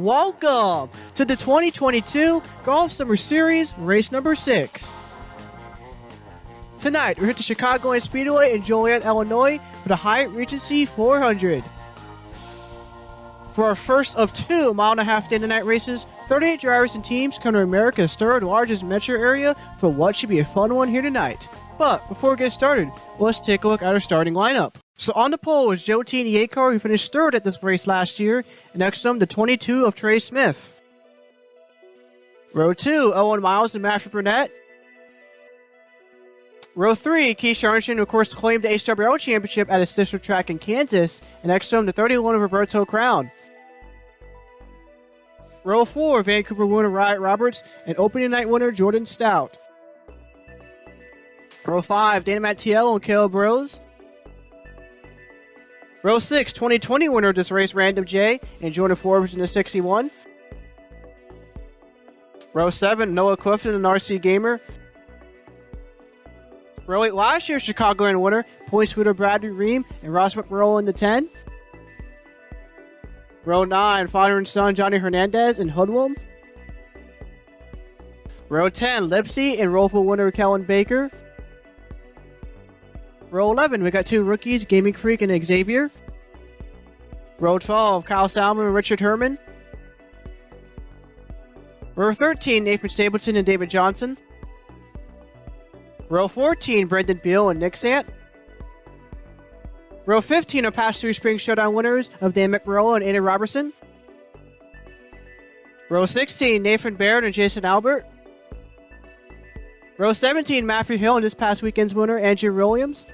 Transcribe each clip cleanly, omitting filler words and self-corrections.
Welcome to the 2022 Golf Summer Series, race number 6. Tonight, we're here to Chicagoland Speedway in Joliet, Illinois for the Hyatt Regency 400. For our first of 2 mile-and-a-half day-to-night races, 38 drivers and teams come to America's third largest metro area for what should be a fun one here tonight. But before we get started, let's take a look at our starting lineup. So on the pole is Joe T in the 8 car, who finished 3rd at this race last year, and next to him, the 22 of Trey Smith. Row 2, Owen Miles and Matthew Burnett. Row 3, Keith Sharnson, who of course claimed the HWL championship at his sister track in Kansas, and next to him, the 31 of Roberto Crown. Row 4, Vancouver winner Wyatt Roberts, and opening night winner Jordan Stout. Row 5, Dana Matteillo and Caleb Rose. Row 6, 2020 winner of this race, Random J, and Jordan Forbes in the 61. Row 7, Noah Clifton and RC Gamer. Row 8, last year's Chicagoland winner, points leader Bradley Reim and Ross McMurrow in the 10. Row 9, father and son Johnny Hernandez and Hoodwum. Row 10, Lipsy and Rollful winner Kellen Baker. Row 11, we got 2 rookies, Gaming Freak and Xavier. Row 12, Kyle Salmon and Richard Herman. Row 13, Nathan Stapleton and David Johnson. Row 14, Brendan Beal and Nick Sant. Row 15 are past 3 Spring Showdown winners of Dan McMurrow and Aiden Robertson. Row 16, Nathan Baird and Jason Albert. Row 17, Matthew Hill and this past weekend's winner, Andrew Williams.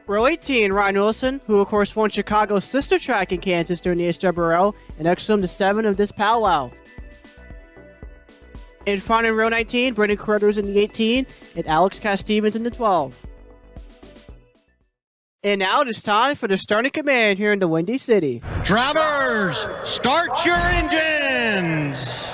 Row 18, Ryan Wilson, who of course won Chicago's sister track in Kansas during the HWL, and next to him, the 7 of this powwow. In front in row 19, Brendan Carruthers in the 18, and Alex Castevens in the 12. And now it is time for the starting command here in the Windy City. Drivers, start your engines!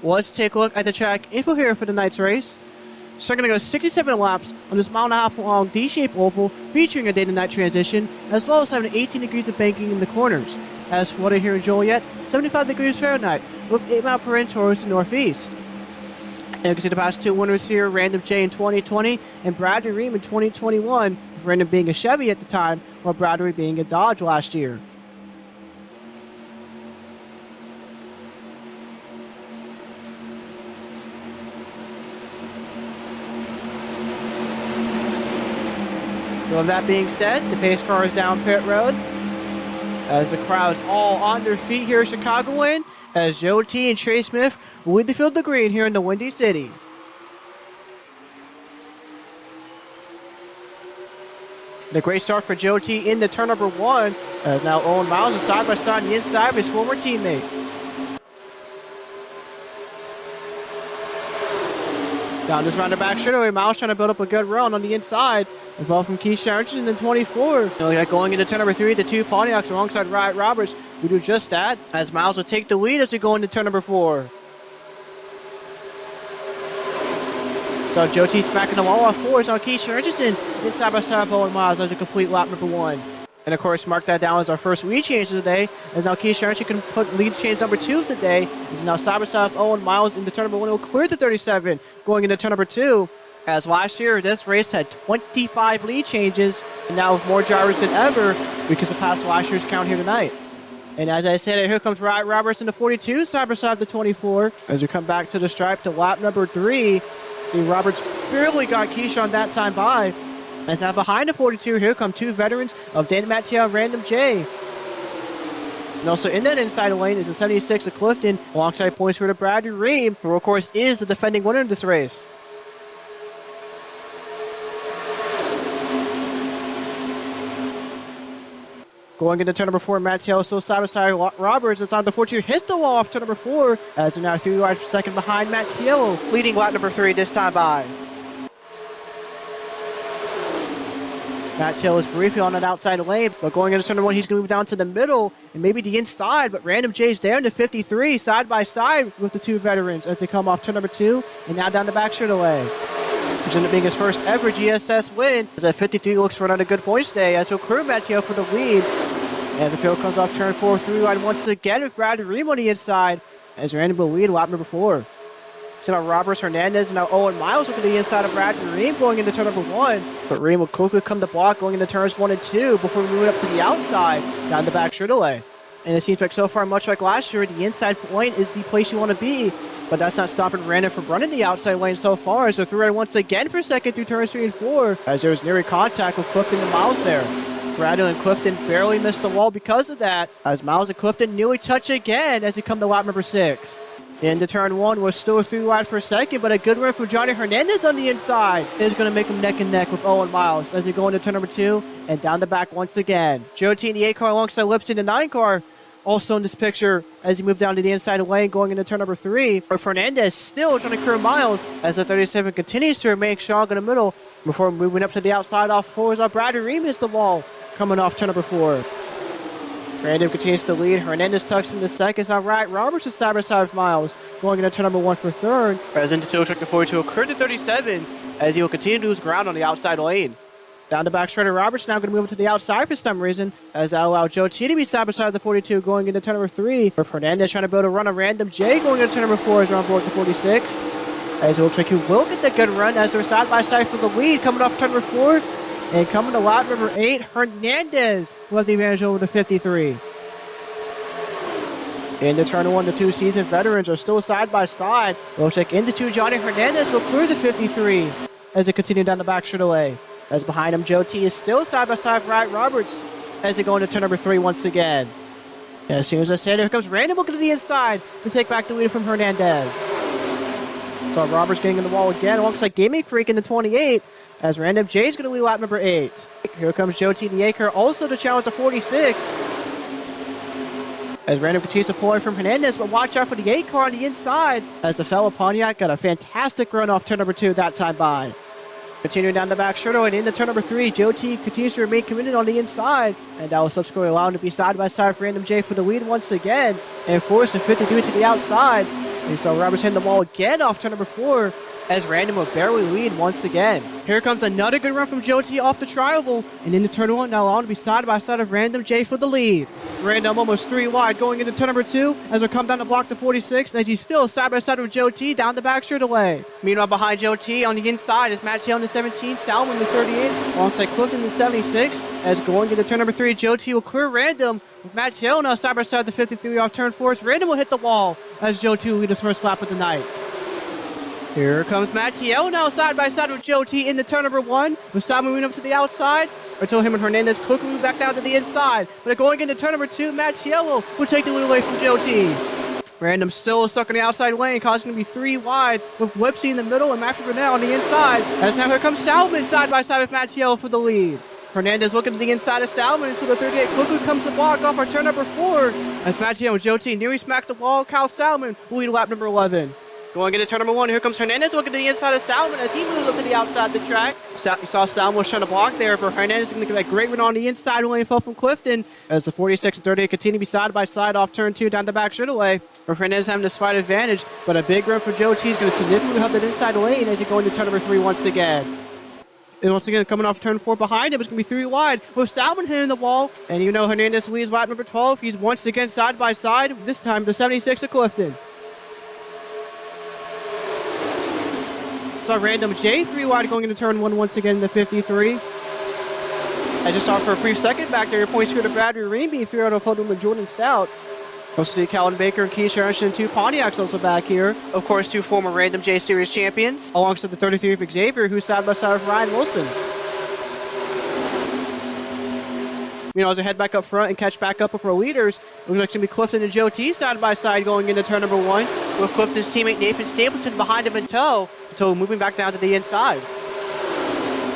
Let's take a look at the track info here for tonight's race. So we're going to go 67 laps on this mile-and-a-half long D-shaped oval featuring a day-to-night transition, as well as having 18 degrees of banking in the corners. As for weather here in Joliet, 75 degrees Fahrenheit with 8 mile per hour towards the northeast. And you can see the past 2 winners here, Random J in 2020 and Bradley Reim in 2021, with Random being a Chevy at the time, while Bradley being a Dodge last year. So with that being said, the pace car is down pit road as the crowd's all on their feet here in Chicagoland as Joe T and Trey Smith lead the field to green here in the Windy City. And a great start for Joe T in the turn number 1 as now Owen Miles is side by side on the inside of his former teammate. Down this roundabout straightaway, Miles trying to build up a good run on the inside. Involved from Keith Sharnson and then 24. Going into turn number 3, the 2 Pontiacs alongside Wyatt Roberts, who do just that, as Miles will take the lead as we go into turn number 4. So Joe T smacking the wall off 4. It's on Keith Sharnson inside by side of Owen Miles as a complete lap number 1. And of course, mark that down as our first lead change of the day, as now Keith Sharnson can put lead change number 2 of the day. He's now side by side of Owen Miles into turn number 1. He'll clear the 37 going into turn number 2. As last year, this race had 25 lead changes, and now with more drivers than ever, we can surpass last year's count here tonight. And as I said, here comes Wyatt Roberts in the 42, side by side of the 24. As we come back to the stripe to lap number 3, see Roberts barely got Keyshawn that time by. As now behind the 42, here come 2 veterans of Dana Matteillo and Random J. And also in that inside lane is the 76 of Clifton, alongside points for the Bradley Reim, who of course is the defending winner of this race. Going into turn number 4, Matteillo still side by side Roberts. It's on the 42, hits the wall off turn number 4, as they're now 3 wide for second behind Matteillo, leading lap number 3 this time by. Matteillo is briefly on an outside lane, but going into turn number 1, he's going to move down to the middle and maybe the inside, but Random J's down to 53, side by side with the 2 veterans as they come off turn number 2 and now down the back straightaway. Which ended up being his first ever GSS win, as at 53 looks for another good points day, as he'll clear Matteillo for the lead. And the field comes off turn 4, 3 wide once again with Bradley Reim on the inside, as Random will lead lap number 4. So now Roberts, Hernandez, and now Owen Miles look at the inside of Bradley Reim going into turn number 1. But Reim will quickly come to block going into turns 1 and 2 before moving up to the outside, down the back straightaway. And it seems like so far, much like last year, the inside point is the place you want to be. But that's not stopping Random from running the outside lane so far, as they're through right once again for second through turns 3 and 4, as there was near contact with Clifton and Miles there. Bradley and Clifton barely missed the wall because of that, as Miles and Clifton nearly touch again as they come to lap number 6. Into turn 1 was still 3 wide for second, but a good run from Johnny Hernandez on the inside is going to make him neck and neck with Owen Miles as they go into turn number 2 and down the back once again. Joe T in the 8 car alongside Lipton in the 9 car. Also in this picture, as he moved down to the inside lane going into turn number 3, where Fernandez still trying to clear Miles as the 37 continues to remain strong in the middle before moving up to the outside off 4 as Bradley Reim hits the wall coming off turn number 4. Random continues to lead. Hernandez tucks into second. All right, Roberts is side by side with Miles going into turn number 1 for third. As into truck the 42 occurred to 37 as he will continue to lose ground on the outside lane. Down the back straight of Roberts, now going to move to the outside for some reason, as that allowed Joe T to be side by side of the 42 going into turn number 3. With Hernandez trying to build a run on Random J going into turn number 4 as they're on board the 46. As it looks like he will get the good run as they're side by side for the lead coming off turn number 4. And coming to lap number 8, Hernandez will have the advantage over the 53. Into turn 1, the 2 seasoned veterans are still side by side. It looks like into 2, Johnny Hernandez will clear the 53 as they continue down the back straightaway. As behind him, Joe T is still side by side with Wright Roberts as they go into turn number 3 once again. And as soon as I say, here comes Random looking to the inside to take back the lead from Hernandez. So Roberts getting in the wall again alongside Gaming Freak in the 28 as Random J is going to lead lap number 8. Here comes Joe T in the 8 car also to challenge the 46. As Random continues to pull away from Hernandez, but watch out for the 8 car on the inside as the fellow Pontiac got a fantastic run off turn number 2 that time by. Continuing down the back straightaway and into turn number 3, Joe T continues to remain committed on the inside, and that will subsequently allow him to be side by side for Random J for the lead once again, and force the 52 to the outside. And so Roberts hitting the wall again off turn number 4, as Random will barely lead once again. Here comes another good run from Joe T off the tri-oval, and into turn 1, now allowing to be side by side of Random J for the lead. Random almost 3 wide going into turn number 2 as we come down to block the 46 as he's still side by side with Joe T down the back straightaway. Meanwhile, behind Joe T on the inside is Matteillo in the 17, Salmon in the 38, alongside Clifton in the 76. As going into turn number 3, Joe T will clear Random with Matteillo now side by side the 53 off turn 4. Random will hit the wall as Joe T will lead his first lap of the night. Here comes Matteillo now side by side with Joe T in the turn number 1, with Salmon moving up to the outside until him and Hernandez quickly move back down to the inside. But going into turn number 2, Matteillo will take the lead away from Joe T. Random still stuck in the outside lane, causing him to be 3 wide with Whipsy in the middle and Matthew Burnett on the inside. As now here comes Salmon side by side with Matteillo for the lead. Hernandez looking to the inside of Salmon until the 38 quickly comes to block off our turn number 4. As Matteillo and Joe T nearly smack the wall, Cal Salmon will lead lap number 11. Going into turn number 1, here comes Hernandez looking to the inside of Salmon as he moves up to the outside of the track. You saw Salmon was trying to block there, but Hernandez is going to get that great run on the inside lane fell from Clifton as the 46 and 38 continue to be side by side off turn 2 down the back straightaway. Where Hernandez having the slight advantage, but a big run for Joe T is going to significantly help that inside lane as he go into turn number 3 once again. And once again, coming off turn 4 behind him, it's going to be 3 wide with Salmon hitting the wall. And even though Hernandez leads lap number 12, he's once again side by side, this time the 76 of Clifton. Saw Random J 3 wide going into turn 1 once again in the 53. I just saw for a brief second back there, your points here to Bradley Reim being 3 out of Holden with Jordan Stout. Also see Calvin Baker and Keisha Ernst and 2 Pontiacs also back here. Of course, 2 former Random J Series champions, alongside the 33 of Xavier, who's side by side with Ryan Wilson. As they head back up front and catch back up with our leaders, it looks like it's going to be Clifton and Joe T side by side going into turn number 1, with Clifton's teammate Nathan Stapleton behind him in tow, until moving back down to the inside.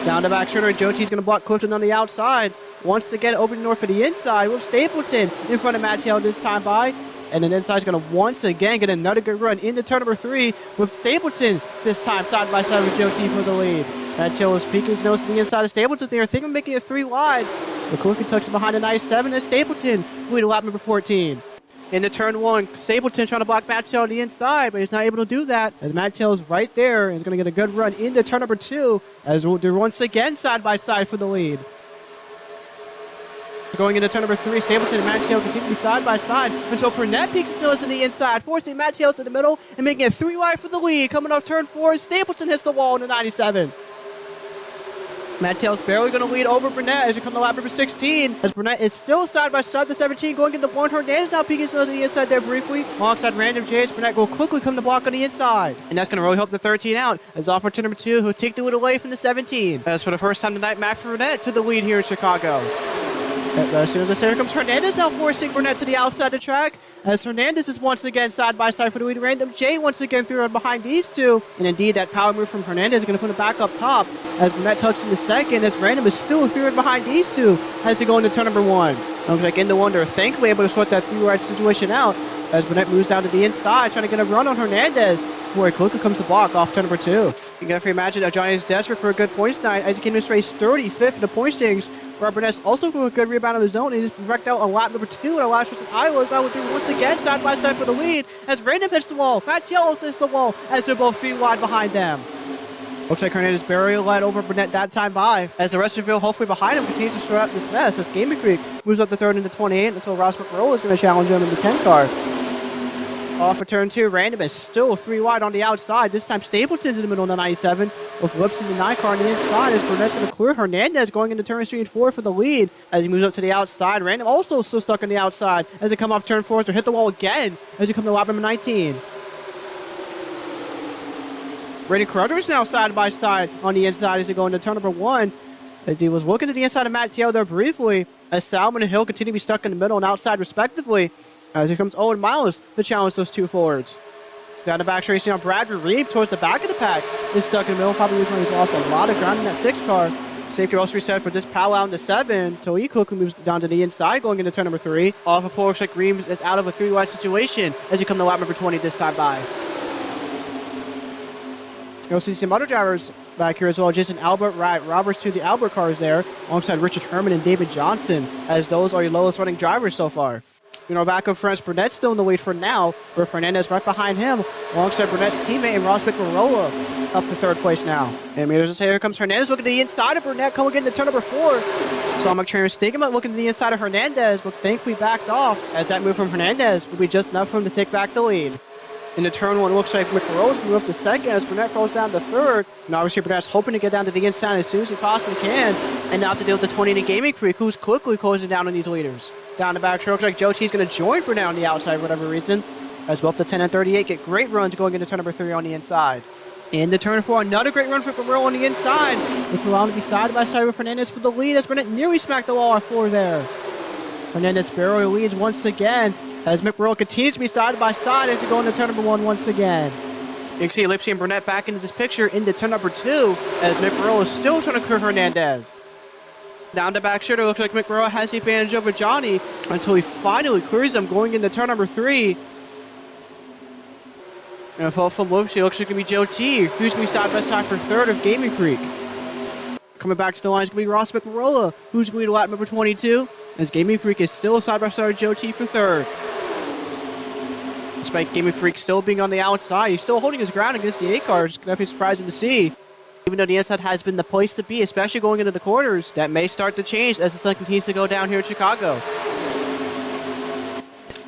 Down the back shoulder, Joe T's going to block Clifton on the outside. Once again, opening door for the inside with Stapleton in front of Matteillo this time by. And then inside's going to once again get another good run into turn number 3 with Stapleton this time side by side with Joe T for the lead. Matteillo is peeking his nose to the inside of Stapleton there, thinking of making it 3 wide. The quickly tucks it behind a nice 7 as Stapleton lead lap number 14. Into turn 1, Stapleton trying to block Matteillo on the inside, but he's not able to do that as Matteillo's right there. He's going to get a good run into turn number 2 as they're once again side by side for the lead. Going into turn number 3, Stapleton and Matteillo continue to be side by side until Burnett peeks his nose in the inside, forcing Matteillo to the middle and making it 3 wide for the lead. Coming off turn 4, Stapleton hits the wall in the 97. Matteillo's barely going to lead over Burnett as we come to lap number 16, as Burnett is still side by side the 17, going into 1. Hernandez now peeking his nose to the inside there briefly. Alongside Random J's, Burnett will quickly come to block on the inside. And that's going to really help the 13 out, as off for turn number 2, who'll take the lead away from the 17. As for the first time tonight, Matt Burnett to the lead here in Chicago. As soon as I say, here comes Hernandez now forcing Burnett to the outside of the track, as Hernandez is once again side by side for the lead. Random J once again through and behind these two. And indeed, that power move from Hernandez is going to put it back up top as Burnett tucks in the second, as Random is still through and behind these two as they go into turn number 1. Looks like in the one, they're thankfully able to sort that 3-wide situation out as Burnett moves down to the inside, trying to get a run on Hernandez, where he quickly comes to block off turn number 2. You can definitely imagine that Johnny is desperate for a good points tonight as he came in this race 35th in the point standings, where Burnett's also with a good rebound of his own. He just wrecked out on lap number 2 in our last race in Iowa. Now we're doing once again side by side for the lead as Random hits the wall. Matteillo hits the wall as they're both 3 wide behind them. Looks like Hernandez barely led over Burnett that time by, as the rest of the field hopefully behind him continues to sort out this mess as Gaming Creek moves up the 3rd into 28 until Ross McRoll is going to challenge him in the 10 car. Off of turn 2, Random is still 3 wide on the outside. This time Stapleton's in the middle of the 97 with Lips in the 9 car on the inside as Burnett's going to clear Hernandez going into turn 3 and 4 for the lead as he moves up to the outside. Random also still stuck on the outside as they come off turn 4 to hit the wall again as they come to lap number 19. Brady Carruthers now side by side on the inside as they go into turn number 1. As he was looking to the inside of Matteillo there briefly, as Salmon and Hill continue to be stuck in the middle and outside respectively. As here comes Owen Miles to challenge those 2 forwards. Down the back racing on Bradford Reim towards the back of the pack. Is stuck in the middle, probably when he's lost a lot of ground in that 6 car. Safety also reset for this powwow in the 7 until he quickly moves down to the inside going into turn number 3. Off of 4, looks like Reim is out of a 3-wide situation as you come to lap number 20 this time by. You'll see some other drivers back here as well. Jason Albert, Wright Roberts to the Albert cars there, alongside Richard Herman and David Johnson, as those are your lowest running drivers so far. Back up front, Burnett's still in the lead for now, with Hernandez right behind him, alongside Burnett's teammate and Ross McMarola up to 3rd place now. And here comes Hernandez looking to the inside of Burnett, coming into turn number 4. Saw McTrainer Stigma looking to the inside of Hernandez, but thankfully backed off, as that move from Hernandez will be just enough for him to take back the lead. Into turn 1, it looks like McMurrow's moved up to 2nd as Burnett falls down to 3rd. And obviously Burnett's hoping to get down to the inside as soon as he possibly can. And now to deal with the 20 in Gaming Creek, who's quickly closing down on these leaders. Down the back, looks like Joe T's going to join Burnett on the outside for whatever reason, as both the 10 and 38 get great runs going into turn number 3 on the inside. Into turn 4, another great run for McMurrow on the inside, which will allow him to be side by side with Hernandez for the lead as Burnett nearly smacked the wall at 4 there. Hernandez barely leads once again, as McMurrow continues to be side by side as they go into turn number 1 once again. You can see Lipsy and Burnett back into this picture into turn number 2 as McMurrow is still trying to clear Hernandez. Down the back shoulder, looks like McMurrow has the advantage over Johnny until he finally clears him going into turn number 3. And a fall from Lipsy looks like it's going to be Joe T, who's going to be side by side for 3rd of Gaming Creek. Coming back to the line is going to be Ross McMarola, who's going to be lap number 22, as Gaming Creek is still side by side with Joe T for 3rd. Despite Gaming Freak still being on the outside, he's still holding his ground against the 8 cars. Definitely surprising to see. Even though the inside has been the place to be, especially going into the quarters, that may start to change as the sun continues to go down here in Chicago.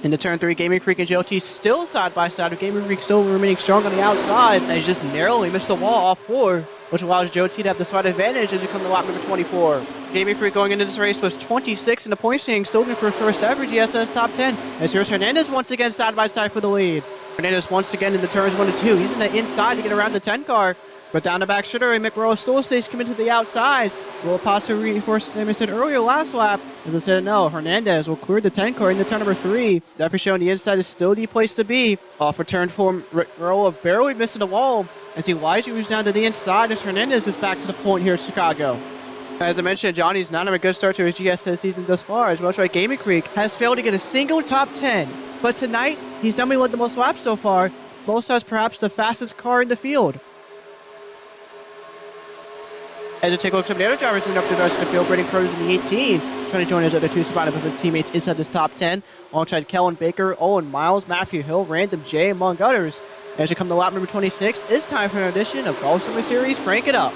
Into turn 3, Gaming Freak and JLT still side by side, with Gaming Freak still remaining strong on the outside, and he's just narrowly missed the wall off 4, which allows JLT to have the slight advantage as we come to lap number 24. Gaming Freak going into this race was 26 in the point standing, still looking for first ever GSS top 10. As here's Hernandez once again side by side for the lead. Hernandez once again in the turns 1 and 2. He's in the inside to get around the 10 car. But down the back straight, McRow still stays committed to the outside. Will possibly reinforce, same as I said earlier last lap. As I said, no, Hernandez will clear the 10 car into turn number 3. Definitely showing the inside is still the place to be. Off for turn 4, McRow barely missing the wall as he wisely moves down to the inside as Hernandez is back to the point here at Chicago. As I mentioned, Johnny's not having a good start to his GS season thus far, as Welsh Right Gaming Creek has failed to get a single top 10. But tonight, he's definitely led the most laps so far, but also has perhaps the fastest car in the field. As we take a look at some of the other drivers moving up to the rest of the field, Braden Cruz in the 18, trying to join his other two spot of teammates inside this top 10, alongside Kellen Baker, Owen Miles, Matthew Hill, Random J, among others. As we come to lap number 26, it's time for an edition of Golf Summer Series Crank It Up.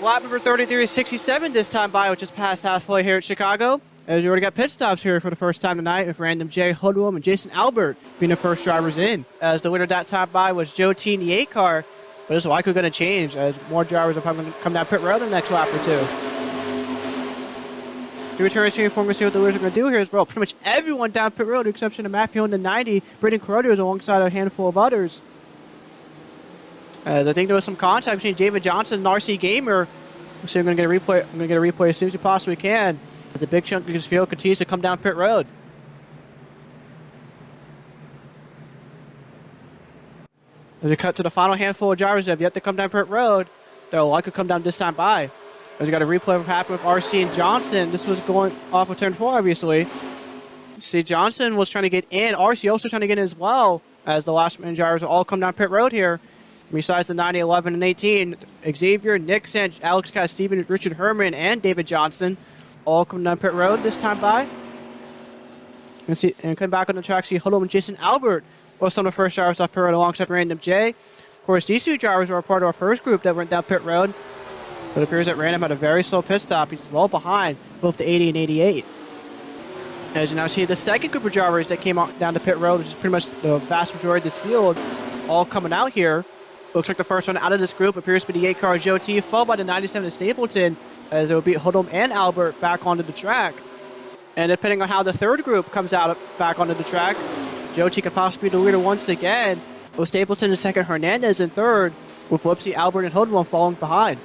Lap number 33.67 this time by, which is past halfway here at Chicago. As we already got pit stops here for the first time tonight, with Random J, Hoodlum, and Jason Albert being the first drivers in. As the winner that time by was Joe T in the 8 car, but it's likely going to change as more drivers are probably going to come down pit road the next lap or two. The return is here for me to see what the leaders are going to do here as well. Pretty much everyone down pit road, with the exception of Matthew in the 90, Braden Carruthers alongside a handful of others. As I think there was some contact between David Johnson and RC Gamer. So I'm going to get a replay. I'm going to get a replay as soon as we possibly can. As a big chunk of his field continues to come down pit road. As we cut to the final handful of drivers that have yet to come down pit road, they'll likely come down this time by. As we got a replay of what happened with RC and Johnson. This was going off of turn 4, obviously. See, Johnson was trying to get in. RC also trying to get in as well. as the last minute drivers will all come down pit road here. Besides the 90, 11, and 18, Xavier, Nick Sant, Alex Stevens, Richard Herman, and David Johnson all come down pit road this time by. And come back on the track, see Huddle and Jason Albert were some of the first drivers off pit road alongside Random J. Of course, these two drivers were a part of our first group that went down pit road. But it appears that Random had a very slow pit stop. He's well behind both the 80 and 88. As you now see the second group of drivers that came down to pit road, which is pretty much the vast majority of this field, all coming out here. Looks like the first one out of this group appears to be the 8 car Joe T, followed by the 97 of Stapleton, as it will beat Hoodlum and Albert back onto the track. And depending on how the third group comes out back onto the track, Joe T could possibly be the leader once again, with Stapleton in second, Hernandez in third, with Lipsy, Albert, and Hoodlum falling behind.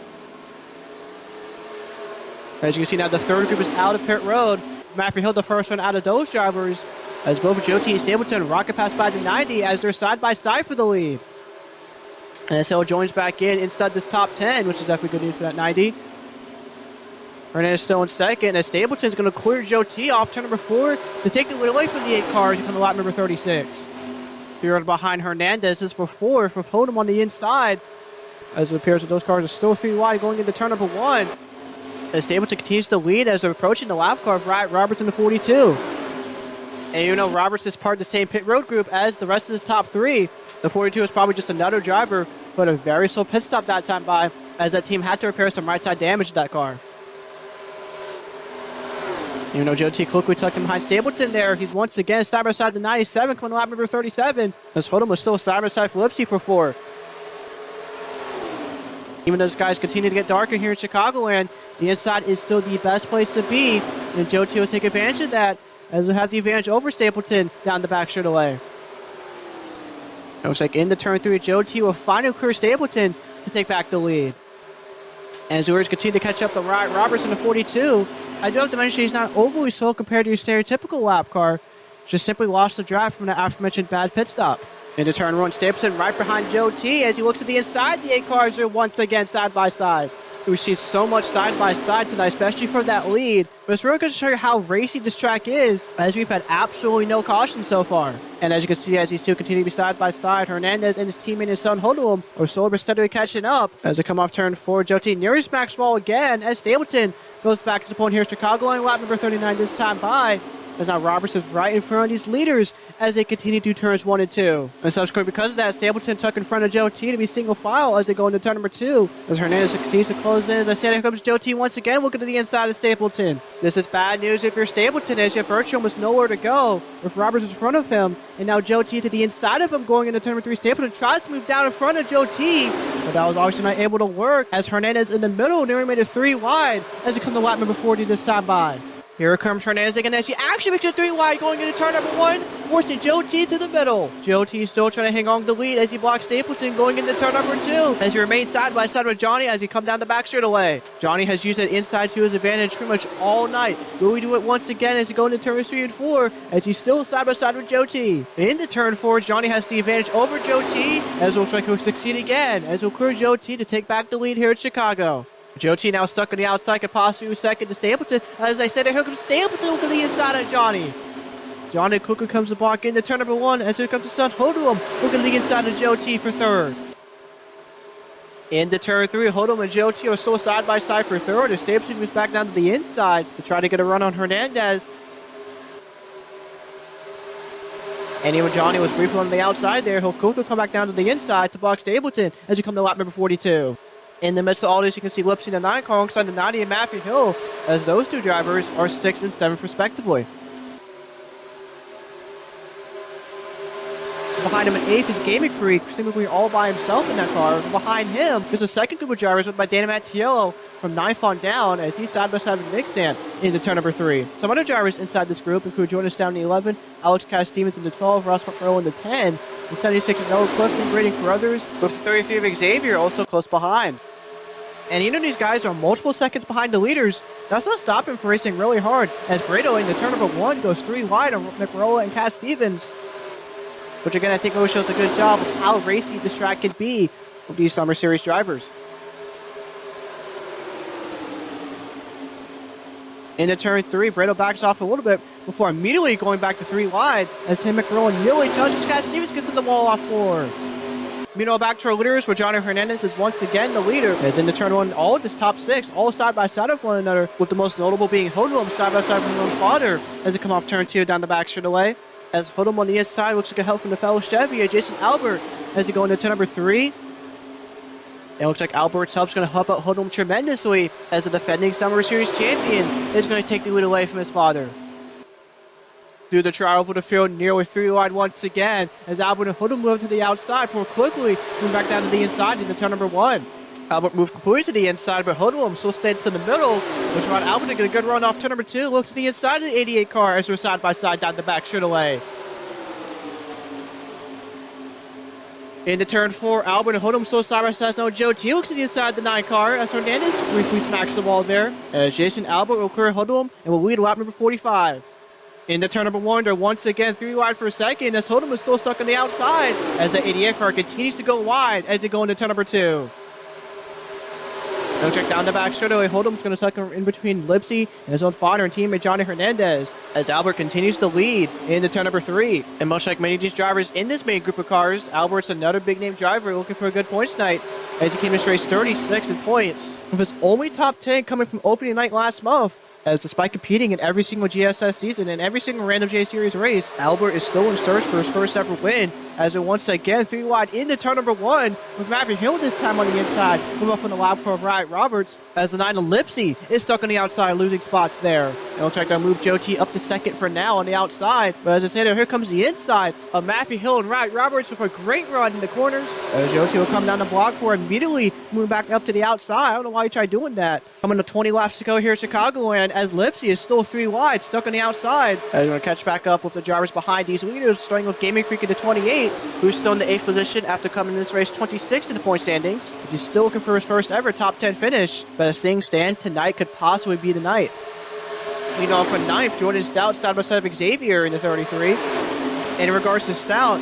As you can see now, the third group is out of pit road. Matthew Hill, the first one out of those drivers, as both Joe T and Stapleton rocket past by the 90 as they're side by side for the lead. And as Hill joins back in inside this top 10, which is definitely good news for that 90. Hernandez still in second, as Stapleton's going to clear Joe T off turn number 4 to take the lead away from the 8 cars and come to lap number 36. Here behind Hernandez is for 4th, with Hodem on the inside, as it appears that those cars are still 3 wide going into turn number 1. As Stapleton continues to lead as they're approaching the lap car of Roberts in the 42. And you know, Roberts is part of the same pit road group as the rest of his top 3. The 42 is probably just another driver, but a very slow pit stop that time by, as that team had to repair some right side damage to that car. You know, Joe T quickly tucking behind Stapleton there. He's once again side by side the 97, coming to lap number 37. As Hodem was still side by side for Lipsy for 4th. Even though the skies continue to get darker here in Chicagoland, the inside is still the best place to be, and Joe T will take advantage of that, as he'll have the advantage over Stapleton down the back straight away. It looks like into turn 3, Joe T will finally clear Stapleton to take back the lead. And as Zewers continue to catch up to Roberts in the 42, I do have to mention he's not overly slow compared to your stereotypical lap car, just simply lost the drive from the aforementioned bad pit stop. Into turn 1, Stapleton right behind Joe T as he looks at the inside. The 8 cars are once again side by side. We've seen so much side by side tonight, especially for that lead. But it's really going to show you how racy this track is, as we've had absolutely no caution so far. And as you can see, as these two continue to be side by side, Hernandez and his teammate his son Hodem are slowly but steadily catching up. As they come off turn 4, Joe T near his max wall again, as Stapleton goes back to the point here. Chicagoland lap number 39 this time by. As now Roberts is right in front of these leaders as they continue to turns 1 and 2. And subsequently because of that, Stapleton tuck in front of Joe T to be single file as they go into turn number 2. As Hernandez continues to close in. As I said, here comes Joe T once again, looking to the inside of Stapleton. This is bad news if you're Stapleton, as you have virtually almost nowhere to go with Roberts in front of him. And now Joe T to the inside of him going into turn number 3. Stapleton tries to move down in front of Joe T, but that was obviously not able to work, as Hernandez in the middle nearly made it 3 wide as they come to lap number 40 this time by. Here comes Hernandez again as he actually makes it 3 wide going into turn number 1, forcing Joe T to the middle. Joe T still trying to hang on to the lead as he blocks Stapleton going into turn number 2, as he remains side by side with Johnny as he come down the back straight away. Johnny has used that inside to his advantage pretty much all night. Will he do it once again as he goes into turn 3 and 4, as he's still side by side with Joe T. Into turn 4, Johnny has the advantage over Joe T, as it looks like he'll succeed again, as he'll clear Joe T to take back the lead here at Chicago. Joe T now stuck on the outside, could possibly move second to Stapleton. As I said, here comes Stapleton looking to the inside of Johnny. Johnny quickly comes to block into turn number 1, as here comes the son Hodem looking to the inside of Joe T for 3rd. Into turn 3, Hodem and Joe T are still side by side for 3rd, as Stapleton moves back down to the inside to try to get a run on Hernandez. And even Johnny was briefly on the outside there. He'll quickly come back down to the inside to block Stapleton as he come to lap number 42. In the midst of all this, you can see Lipsy the 9 car alongside the 90 and Matthew Hill, as those two drivers are 6th and 7th respectively. Behind him in 8th is Gaming Freak, seemingly all by himself in that car. Behind him is a second group of drivers led by Dana Matteillo from 9th on down, as he's side by side with Nick Sant into turn number 3. Some other drivers inside this group include Jordan down in the 11, Alex Stevens in the 12, Ross McRow in the 10, the 76 is Noah Clifton, Braden Carruthers, with the 33 of Xavier also close behind. And even though these guys are multiple seconds behind the leaders, that's not stopping from racing really hard, as Brado in the turn number 1 goes 3 wide on McRolla and Cass Stevens. Which again, I think really shows a good job of how racy this track can be with these Summer Series drivers. Into turn 3, Brado backs off a little bit, before immediately going back to 3 wide as him McRoll and nearly touches. Cat Stevens gets in the wall off 4. Meanwhile, back to our leaders, where Johnny Hernandez is once again the leader. As in the turn 1, all of his top 6, all side by side of one another, with the most notable being Hoodlum side by side with his own father as he come off turn 2 down the back straightaway. As Hoodlum on the inside looks like a help from the fellow Chevy, Jason Albert, as he go into turn number 3. It looks like Albert's help's going to help out Hoodlum tremendously as the defending Summer Series champion is going to take the lead away from his father. Through the trial over the field, nearly 3 wide once again, as Albert and Hoodlum move to the outside for quickly moving back down to the inside into turn number 1. Albert moved completely to the inside, but Hoodlum still stayed to the middle, which allowed Albert to get a good run off turn number 2. Looks to the inside of the 88 car as we're side by side down the back straight away. Into turn 4, Albert and Hoodlum still side by side. Now Joe T looks to the inside of the 9 car as Hernandez briefly smacks the wall there. As Jason Albert will clear Hoodlum and will lead lap number 45. Into turn number 1, they're once again 3 wide for a second as Hoodlum is still stuck on the outside as the 88 car continues to go wide as they go into turn number 2. No check down the back straight away. Hold'em's going to suck in between Lipsy and his own father and teammate Johnny Hernandez as Albert continues to lead into turn number 3. And much like many of these drivers in this main group of cars, Albert's another big name driver looking for a good points tonight as he came to this race 36 in points, with his only top 10 coming from opening night last month. As despite competing in every single GSS season and every single Random J Series race, Albert is still in search for his first ever win, as it once again 3 wide into turn number 1, with Matthew Hill this time on the inside, move off on the lap car of Hyatt Roberts, as the 9 Lipsy is stuck on the outside, losing spots there. And we'll check to move Joe T up to second for now on the outside, but as I said, here comes the inside of Matthew Hill and Hyatt Roberts with a great run in the corners, as Joe T will come down the block for immediately moving back up to the outside. I don't know why he tried doing that. Coming to 20 laps to go here at Chicagoland, as Lipsy is still 3 wide, stuck on the outside. As we're going to catch back up with the drivers behind these leaders, starting with Gaming Freak at the 28, who's still in the 8th position after coming in this race 26 in the point standings. He's still looking for his first ever top 10 finish, but as things stand, tonight could possibly be the night. Leading off for 9th, Jordan Stout, side by side of Xavier in the 33. And in regards to Stout,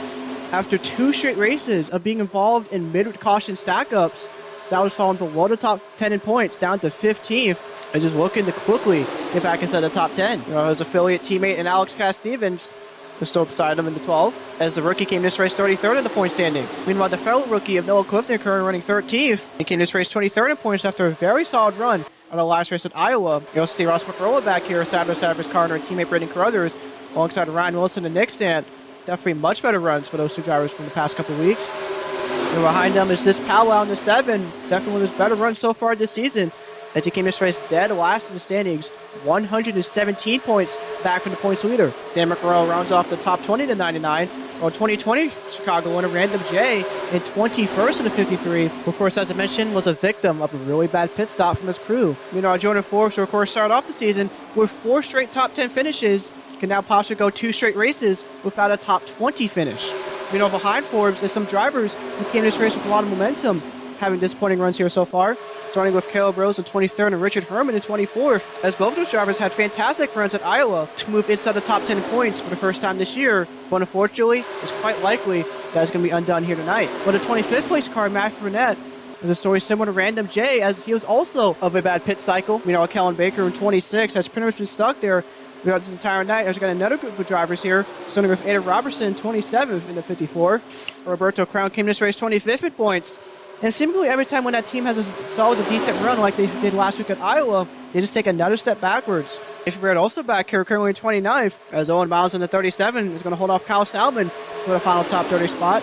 after 2 straight races of being involved in mid-caution stack-ups, Stout is falling below the top 10 in points, down to 15th, and just looking to quickly get back inside the top 10. His affiliate teammate and Alex Cass Stevens was still beside him in the 12, as the rookie came this race 33rd in the point standings. Meanwhile, the fellow rookie of Noah Clifton currently running 13th, and came this race 23rd in points after a very solid run on the last race at Iowa. You also see Ross McRolla back here, side by side with his car and teammate Braden Carruthers, alongside Ryan Wilson and Nick Sant. Definitely much better runs for those 2 drivers from the past couple of weeks. And behind them is this powwow in the 7, definitely one of his better runs so far this season, as he came this race dead last in the standings, 117 points back from the points leader. Dan McRoll rounds off the top 20 to 99, while 2020 Chicago winner Random J in 21st in the 53, who of course, as I mentioned, was a victim of a really bad pit stop from his crew. Meanwhile, Jordan Forbes, who of course started off the season with 4 straight top 10 finishes, can now possibly go 2 straight races without a top 20 finish. Meanwhile, behind Forbes is some drivers who came to this race with a lot of momentum, having disappointing runs here so far, starting with Caleb Rose in 23rd and Richard Herman in 24th, as both those drivers had fantastic runs at Iowa to move inside the top 10 points for the first time this year, but unfortunately, it's quite likely that's going to be undone here tonight. But the 25th place car, Matthew Burnett, is a story similar to Random J, as he was also of a bad pit cycle. Kellen Baker in 26 has pretty much been stuck there throughout this entire night. There's got another group of drivers here, starting with Aiden Robertson, 27th in the 54. Roberto Crown came this race 25th in points. And seemingly every time when that team has a solid, decent run like they did last week at Iowa, they just take another step backwards. If we're also back here, currently 29th, as Owen Miles in the 37 is going to hold off Kyle Salmon for the final top 30 spot.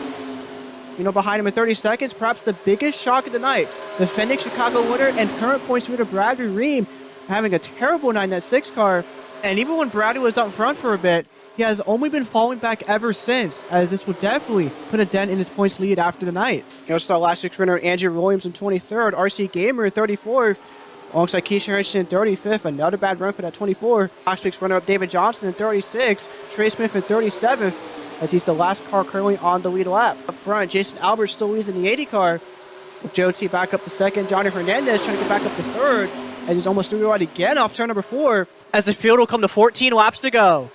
Behind him in 30 seconds, perhaps the biggest shock of the night, defending Chicago winner and current points leader Bradley Reim having a terrible night in that 6 car. And even when Bradley was up front for a bit, he has only been falling back ever since, as this will definitely put a dent in his points lead after the night. You also saw last week's winner Andrew Williams in 23rd, RC Gamer in 34th, alongside Keisha Harrison in 35th, another bad run for that 24. Last week's runner-up David Johnson in 36, Trey Smith in 37th, as he's the last car currently on the lead lap. Up front, Jason Albert still leads in the 80 car, with Joe T back up to second, Johnny Hernandez trying to get back up to third, as he's almost 3 wide again off turn number 4, as the field will come to 14 laps to go.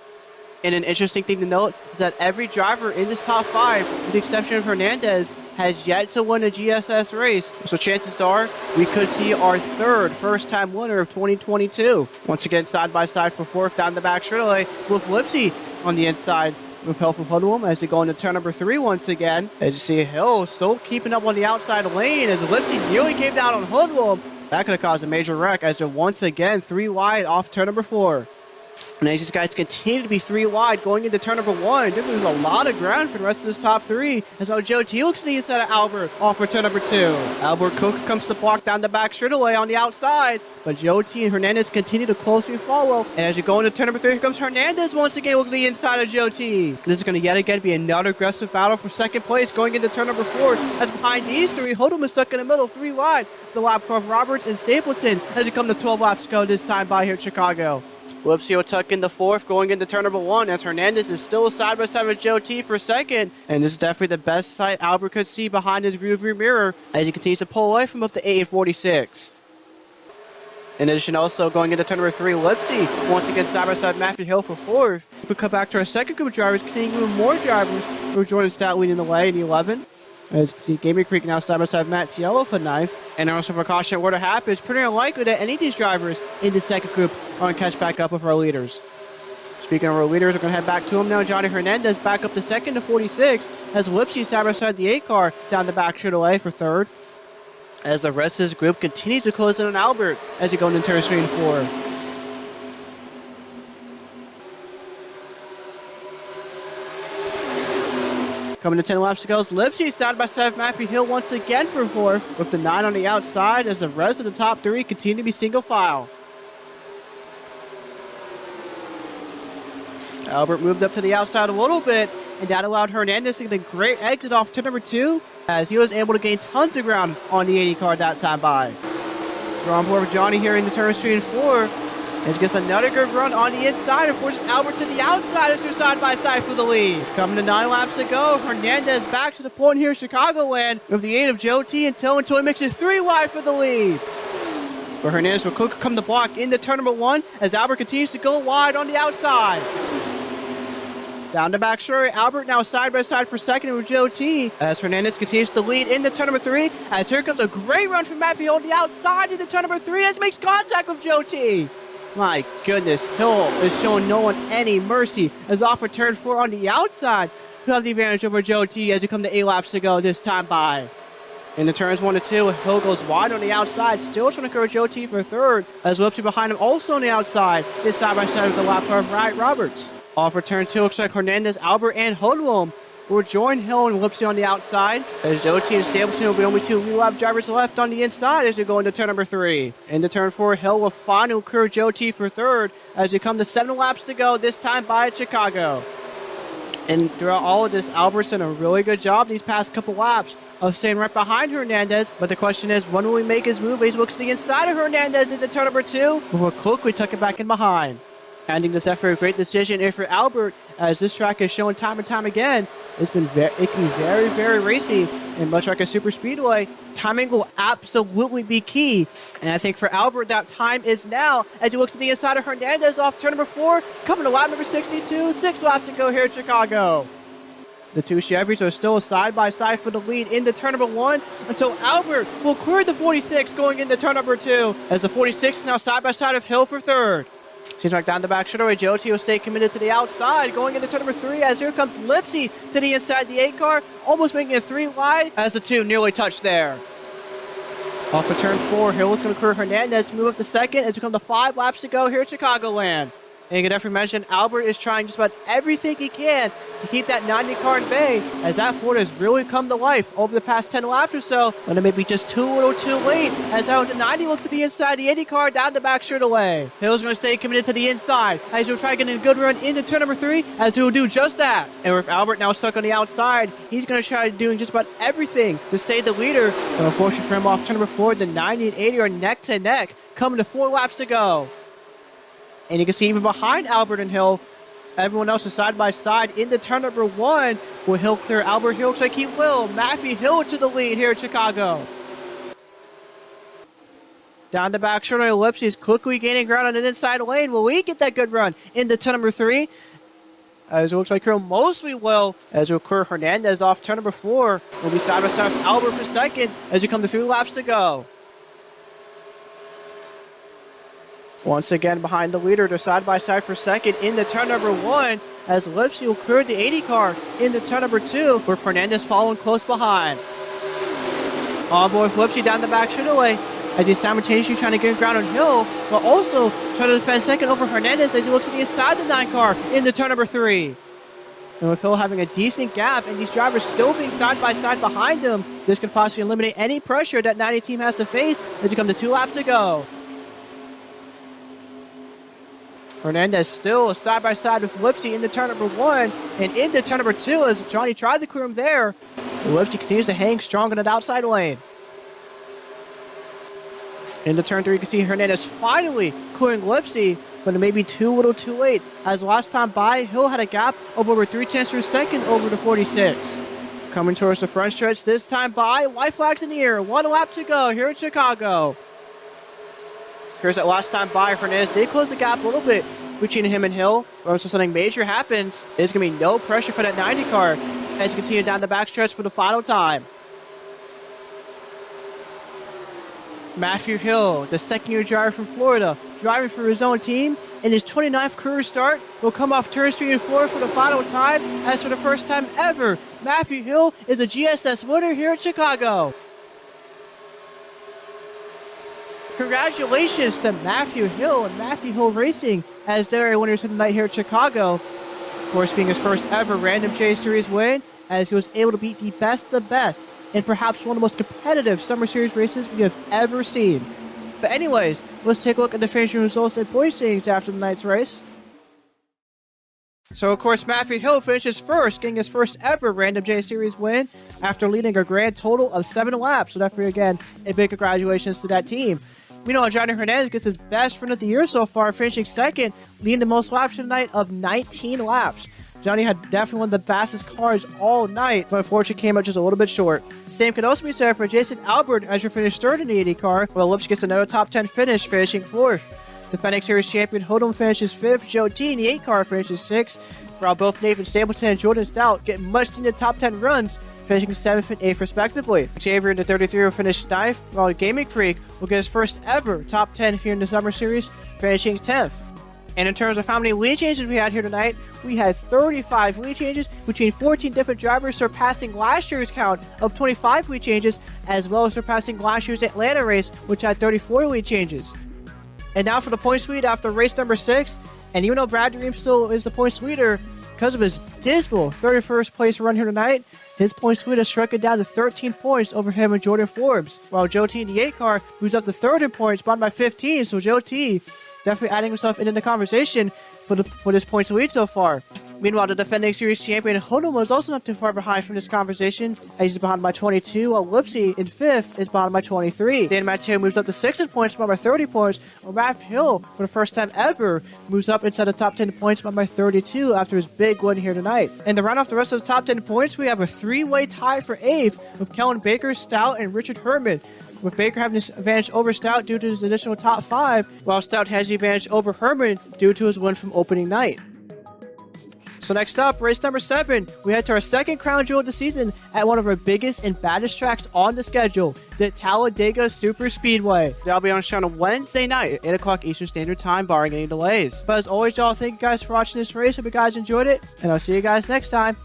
And an interesting thing to note is that every driver in this top 5, with the exception of Hernandez, has yet to win a GSS race. So chances are we could see our third first-time winner of 2022. Once again, side by side for 4th down the back straightaway with Lipsy on the inside with help from Hoodlum as they go into turn number 3 once again. As you see, Hill still keeping up on the outside lane as Lipsy nearly came down on Hoodlum. That could have caused a major wreck as they're once again 3 wide off turn number 4. And as these guys continue to be 3 wide going into turn number 1, they're losing a lot of ground for the rest of this top 3. As now Joe T looks to the inside of Albert off for turn number 2. Albert Cook comes to block down the back straightaway on the outside, but Joe T and Hernandez continue to closely follow. And as you go into turn number 3, here comes Hernandez once again looking to the inside of Joe T. This is going to yet again be another aggressive battle for 2nd place going into turn number 4. As behind these 3, Hoodlum is stuck in the middle, 3 wide. The lap car of Roberts and Stapleton as you come to 12 laps to go this time by here at Chicago. Lipsy will tuck into 4th going into turn number 1 as Hernandez is still side by side with Joe T for 2nd. And this is definitely the best sight Albert could see behind his rearview mirror as he continues to pull away from up to 8 and 46. In addition, also going into turn number 3, Lipsy once again side by side Matthew Hill for 4th. If we come back to our second group of drivers, continuing with more drivers, we're Jordan Stout leading the way in 11. As you can see, Gaming Creek now side by side with Matteillo for 9th. And also for caution, were to happen, it's pretty unlikely that any of these drivers in the second group are going to catch back up with our leaders. Speaking of our leaders, we're going to head back to him now. Johnny Hernandez back up to 2nd to 46 as Lipsy side by side the 8 car down the back straight away for 3rd. As the rest of this group continues to close in on Albert as he goes into turn 3 and 4. Coming to 10 laps to go, Lipsy side by side with Matthew Hill once again for 4th, with the 9 on the outside as the rest of the top 3 continue to be single file. Albert moved up to the outside a little bit, and that allowed Hernandez to get a great exit off turn number 2, as he was able to gain tons of ground on the 80 car that time by. So we're on board with Johnny here in the turn 3 and 4. As he gets another good run on the inside and forces Albert to the outside as they're side by side for the lead. Coming to 9 laps to go, Hernandez back to the point here in Chicagoland with the aid of Joe T until he mixes 3 wide for the lead. But Hernandez will quickly come to block into turn number 1 as Albert continues to go wide on the outside. Down the back straight, Albert now side by side for 2nd with Joe T as Hernandez continues to lead into turn number 3 as here comes a great run from Matthew on the outside into turn number 3 as he makes contact with Joe T. My goodness, Hill is showing no one any mercy as off for turn 4 on the outside. He'll have the advantage over Joe T as we come to 8 laps to go this time by. In the turns 1 to 2, Hill goes wide on the outside, still trying to cover Joe T for 3rd as Lipsy behind him also on the outside. This side by side with the lap car of Wright Roberts. Off for turn 2, looks like Hernandez, Albert, and Hoodlum will join Hill and Lipsy on the outside, as Joe T and Stapleton will be only 2 lead lap drivers left on the inside as they go into turn number 3. Into turn 4, Hill will finally clear Joe T for 3rd as we come to 7 laps to go, this time by Chicago. And throughout all of this, Albert's done a really good job these past couple laps of staying right behind Hernandez. But the question is, when will he make his move? He looks to the inside of Hernandez into turn number 2 before quickly tucking back in behind. Handing this effort a great decision here for Albert, as this track has shown time and time again, it can be very, very racy. And much like a super speedway, timing will absolutely be key. And I think for Albert, that time is now as he looks to the inside of Hernandez off turn number 4, coming to lap number 62, 6 laps to go here in Chicago. The 2 Chevys are still side by side for the lead into turn number 1 until Albert will clear the 46 going into turn number 2, as the 46 is now side by side of Hill for 3rd. Seems like down the back straightaway, Joe T will stay committed to the outside, going into turn number 3 as here comes Lipsy to the inside the 8 car, almost making it 3 wide as the 2 nearly touch there. Off of turn 4, Hill is going to clear Hernandez to move up to 2nd as we come to 5 laps to go here at Chicagoland. And you can definitely mention Albert is trying just about everything he can to keep that 90 car in bay, as that Ford has really come to life over the past 10 laps or so, when it may be just too little too late, as out the 90 looks to the inside, the 80 car down the back straight away. Hill's going to stay committed to the inside, as he'll try getting a good run into turn number 3, as he will do just that. And with Albert now stuck on the outside, he's going to try doing just about everything to stay the leader. But unfortunately for him, off turn number 4, the 90 and 80 are neck to neck, coming to 4 laps to go. And you can see even behind Albert and Hill, everyone else is side by side into turn number 1. Will Hill clear Albert? Hill looks like he will. Matthew Hill to the lead here in Chicago. Down the back straight, Lipsy is quickly gaining ground on the inside lane. Will he get that good run into turn number 3? as it looks like he'll mostly will, as it'll clear Hernandez off turn number 4. We'll be side by side with Albert for second as we come to 3 laps to go. Once again behind the leader, they're side by side for second into turn number 1 as Lipsy will clear the 80 car into turn number 2 with Hernandez following close behind. On board with Lipsy down the back straightaway as he's simultaneously trying to get ground on Hill, but also trying to defend second over Hernandez as he looks to the inside the 9 car into turn number 3. And with Hill having a decent gap and these drivers still being side by side behind him, this could possibly eliminate any pressure that 90 team has to face as we come to 2 laps to go. Hernandez still side by side with Lipsy into turn number 1 and into turn number 2 as Johnny tried to clear him there. Lipsy continues to hang strong on that outside lane. Into turn 3, you can see Hernandez finally clearing Lipsy, but it may be too little too late, as last time by, Hill had a gap of over 3/10 per second over the 46. Coming towards the front stretch this time by, white flags in the air, 1 lap to go here in Chicago. Here's that last time by, Hernandez did close the gap a little bit between him and Hill, or if something major happens, there's going to be no pressure for that 90 car as you continue down the backstretch for the final time. Matthew Hill, the second-year driver from Florida, driving for his own team, in his 29th career start, will come off turns 3 and 4 for the final time, as for the first time ever, Matthew Hill is a GSS winner here in Chicago. Congratulations to Matthew Hill and Matthew Hill Racing as their winners of the night here at Chicago. Of course, being his first ever Random J Series win, as he was able to beat the best of the best in perhaps one of the most competitive Summer Series races we have ever seen. But anyways, let's take a look at the finishing results and point standings after the night's race. So, of course, Matthew Hill finishes first, getting his first ever Random J Series win after leading a grand total of 7 laps. So definitely, again, a big congratulations to that team. Meanwhile, Johnny Hernandez gets his best run of the year so far, finishing second, leading the most laps tonight of 19 laps. Johnny had definitely one of the fastest cars all night, but unfortunately came up just a little bit short. The same can also be said for Jason Albert as he finished third in the 80 car, while Lipsy gets another top 10 finish, finishing 4th. Defending Series champion Hodom finishes 5th, Joe T in the 8 car finishes 6th, while both Nathan Stapleton and Jordan Stout get much needed top 10 runs, finishing 7th and 8th respectively. Xavier in the 33 will finish 9th, while Gaming Freak will get his first ever top 10 here in the Summer Series, finishing 10th. And in terms of how many lead changes we had here tonight, we had 35 lead changes between 14 different drivers, surpassing last year's count of 25 lead changes, as well as surpassing last year's Atlanta race, which had 34 lead changes. And now for the points lead after race number 6, and even though Brad Reim still is the points leader, because of his dismal 31st place run here tonight, his points lead has shrunken down to 13 points over him and Jordan Forbes, while Joe T in the 8 car moves up to 3rd in points, bottom by 15, so Joe T definitely adding himself into the conversation for this points lead so far. Meanwhile, the defending series champion Hodom was also not too far behind from this conversation, as he's behind by 22, while Lipsy in 5th is behind by 23. Then Matteillo moves up to 6th in points, behind by 30 points, while Matthew Hill, for the first time ever, moves up inside the top 10 points, behind by 32 after his big win here tonight. And to round off the rest of the top 10 points, we have a 3-way tie for 8th, with Kellen Baker, Stout, and Richard Herman, with Baker having this advantage over Stout due to his additional top 5, while Stout has the advantage over Herman due to his win from opening night. So next up, race number 7, we head to our second crown jewel of the season at one of our biggest and baddest tracks on the schedule, the Talladega Super Speedway. That'll be on show on Wednesday night at 8 o'clock Eastern Standard Time, barring any delays. But as always, y'all, thank you guys for watching this race. Hope you guys enjoyed it, and I'll see you guys next time.